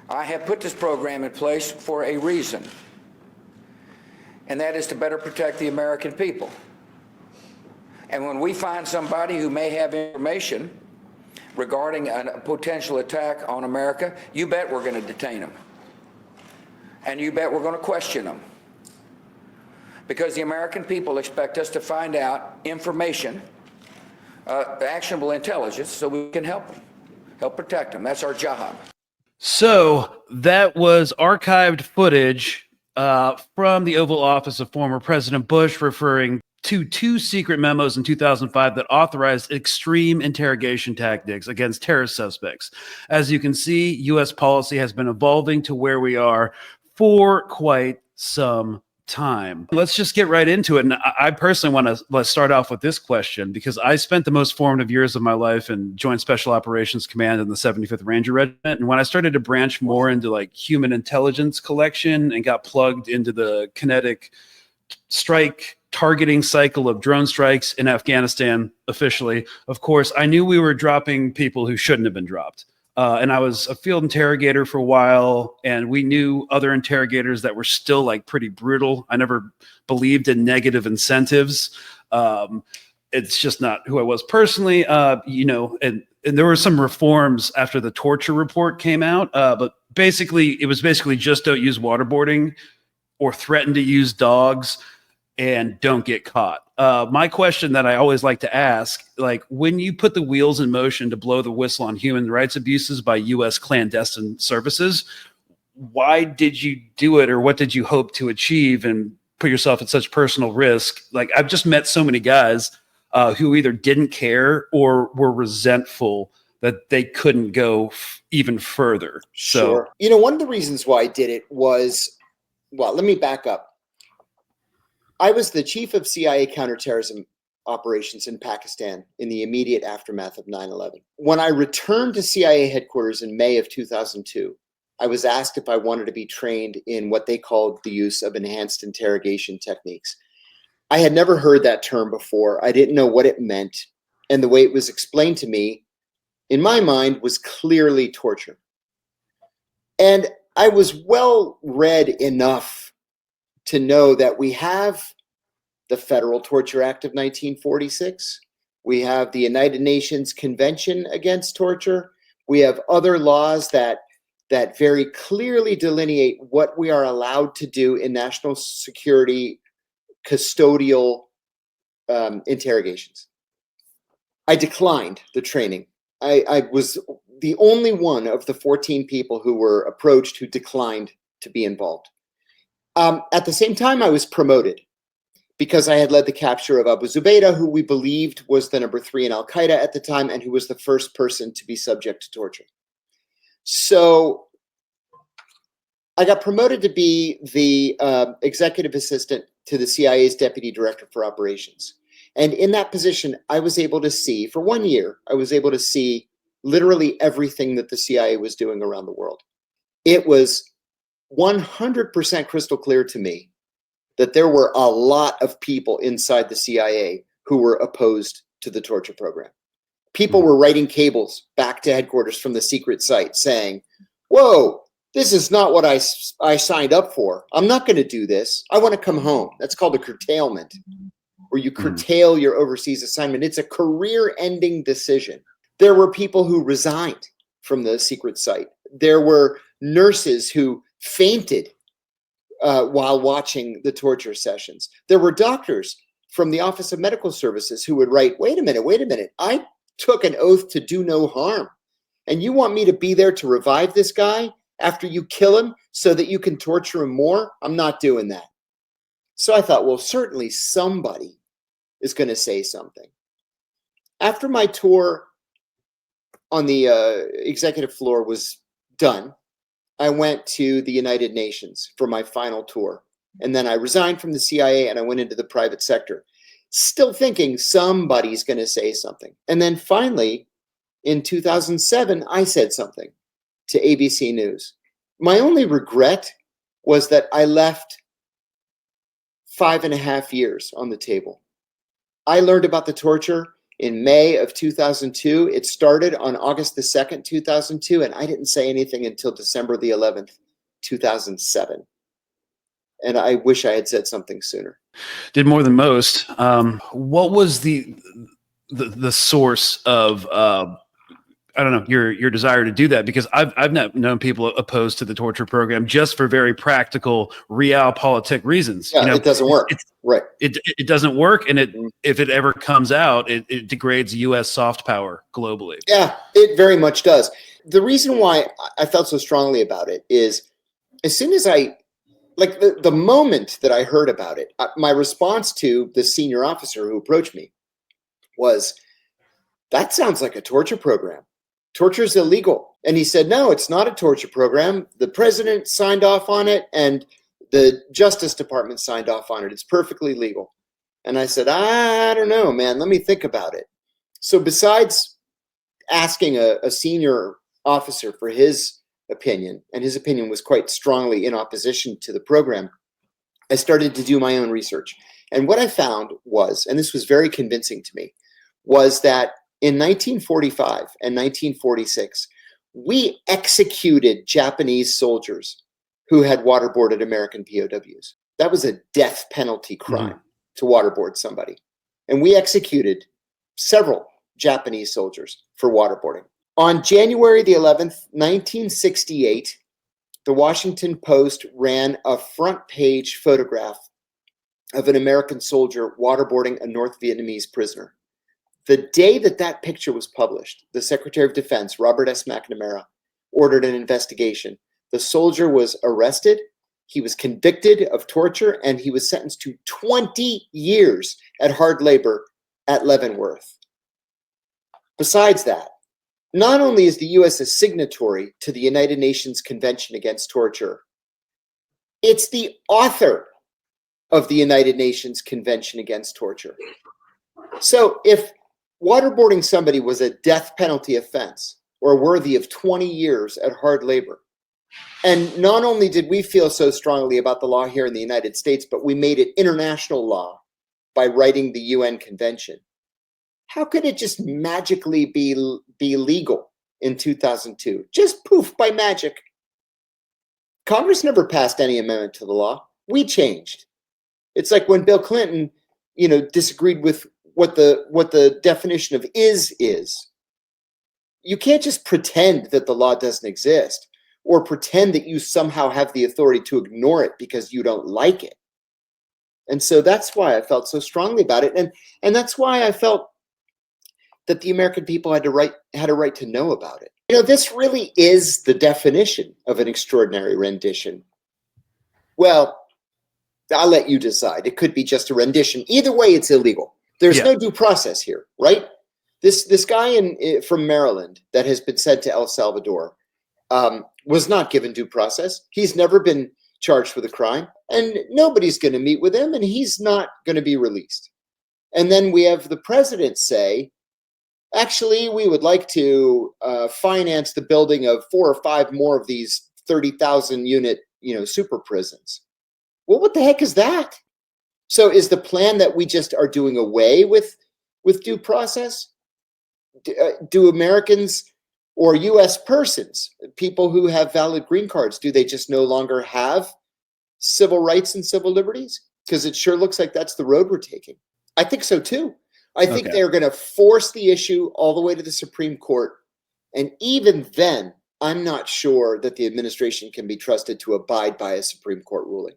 I have put this program in place for a reason, and that is to better protect the American people. And when we find somebody who may have information regarding a potential attack on America, you bet we're going to detain them. And you bet we're going to question them. Because the American people expect us to find out information, actionable intelligence, so we can help them, help protect them. That's our job. So that was archived footage from the Oval Office of former President Bush, referring to two secret memos in 2005 that authorized extreme interrogation tactics against terrorist suspects. As you can see, U.S. policy has been evolving to where we are for quite some time. Let's just get right into it. And I personally want to start off with this question, because I spent the most formative years of my life in Joint Special Operations Command in the 75th Ranger Regiment. And when I started to branch more into like human intelligence collection and got plugged into the kinetic strike targeting cycle of drone strikes in Afghanistan officially, of course, I knew we were dropping people who shouldn't have been dropped. And I was a field interrogator for a while, and we knew other interrogators that were still like pretty brutal. I never believed in negative incentives. It's just not who I was personally, and there were some reforms after the torture report came out. But basically, it was just don't use waterboarding or threaten to use dogs and don't get caught. My question that I always like to ask, like when you put the wheels in motion to blow the whistle on human rights abuses by U.S. clandestine services, why did you do it, or what did you hope to achieve and put yourself at such personal risk? Like I've just met so many guys who either didn't care or were resentful that they couldn't go even further. Sure. So, one of the reasons why I did it was, well, let me back up. I was the chief of CIA counterterrorism operations in Pakistan in the immediate aftermath of 9/11. When I returned to CIA headquarters in May of 2002, I was asked if I wanted to be trained in what they called the use of enhanced interrogation techniques. I had never heard that term before. I didn't know what it meant. And the way it was explained to me, in my mind, was clearly torture. And I was well read enough to know that we have the Federal Torture Act of 1946. We have the United Nations Convention Against Torture. We have other laws that very clearly delineate what we are allowed to do in national security custodial interrogations. I declined the training. I was the only one of the 14 people who were approached who declined to be involved. At the same time, I was promoted because I had led the capture of Abu Zubaydah, who we believed was the number 3 in Al-Qaeda at the time and who was the first person to be subject to torture. So I got promoted to be the executive assistant to the CIA's deputy director for operations. And in that position, I was able to see, for 1 year, I was able to see literally everything that the CIA was doing around the world. It was 100% crystal clear to me that there were a lot of people inside the CIA who were opposed to the torture program. People were writing cables back to headquarters from the secret site saying, whoa, this is not what I signed up for. I'm not going to do this. I want to come home. That's called a curtailment, where you curtail your overseas assignment. It's a career-ending decision. There were people who resigned from the secret site. There were nurses who fainted while watching the torture sessions. There were doctors from the Office of Medical Services who would write, wait a minute. I took an oath to do no harm. And you want me to be there to revive this guy after you kill him so that you can torture him more? I'm not doing that. So I thought, well, certainly somebody is going to say something. After my tour on the executive floor was done, I went to the United Nations for my final tour. And then I resigned from the CIA and I went into the private sector, still thinking somebody's going to say something. And then finally, in 2007, I said something to ABC News. My only regret was that I left 5.5 years on the table. I learned about the torture in May of 2002. It started on August the 2nd, 2002, and I didn't say anything until December the 11th, 2007. And I wish I had said something sooner. Did more than most. What was the source of I don't know, your desire to do that? Because I've not known people opposed to the torture program just for very practical realpolitik reasons. Yeah, it doesn't work. Right. It doesn't work, and if it ever comes out, it degrades U.S. soft power globally. Yeah, it very much does. The reason why I felt so strongly about it is, as soon as the moment that I heard about it, my response to the senior officer who approached me was, "That sounds like a torture program. Torture is illegal." And he said, "No, it's not a torture program. The president signed off on it and the Justice Department signed off on it. It's perfectly legal." And I said, "I don't know, man. Let me think about it." So besides asking a senior officer for his opinion, and his opinion was quite strongly in opposition to the program, I started to do my own research. And what I found was, and this was very convincing to me, was that in 1945 and 1946, we executed Japanese soldiers who had waterboarded American POWs. That was a death penalty crime to waterboard somebody. And we executed several Japanese soldiers for waterboarding. On January the 11th, 1968, the Washington Post ran a front page photograph of an American soldier waterboarding a North Vietnamese prisoner. The day that that picture was published, the Secretary of Defense, Robert S. McNamara, ordered an investigation. The soldier was arrested, he was convicted of torture, and he was sentenced to 20 years at hard labor at Leavenworth. Besides that, not only is the U.S. a signatory to the United Nations Convention Against Torture, it's the author of the United Nations Convention Against Torture. So if waterboarding somebody was a death penalty offense or worthy of 20 years at hard labor, and not only did we feel so strongly about the law here in the United States, but we made it international law by writing the UN Convention, how could it just magically be legal in 2002? Just poof, by magic. Congress never passed any amendment to the law. We changed. It's like when Bill Clinton, disagreed with what the definition of is. You can't just pretend that the law doesn't exist or pretend that you somehow have the authority to ignore it because you don't like it. And so that's why I felt so strongly about it. And that's why I felt that the American people had a right to know about it. This really is the definition of an extraordinary rendition. Well, I'll let you decide. It could be just a rendition. Either way, it's illegal. There's no due process here, right? This guy from Maryland that has been sent to El Salvador was not given due process. He's never been charged with a crime, and nobody's going to meet with him, and he's not going to be released. And then we have the president say, actually, we would like to finance the building of 4 or 5 more of these 30,000 unit, super prisons. Well, what the heck is that? So is the plan that we just are doing away with due process? Do Americans or U.S. persons, people who have valid green cards, do they just no longer have civil rights and civil liberties? Because it sure looks like that's the road we're taking. I think so too. I think they're going to force the issue all the way to the Supreme Court. And even then, I'm not sure that the administration can be trusted to abide by a Supreme Court ruling.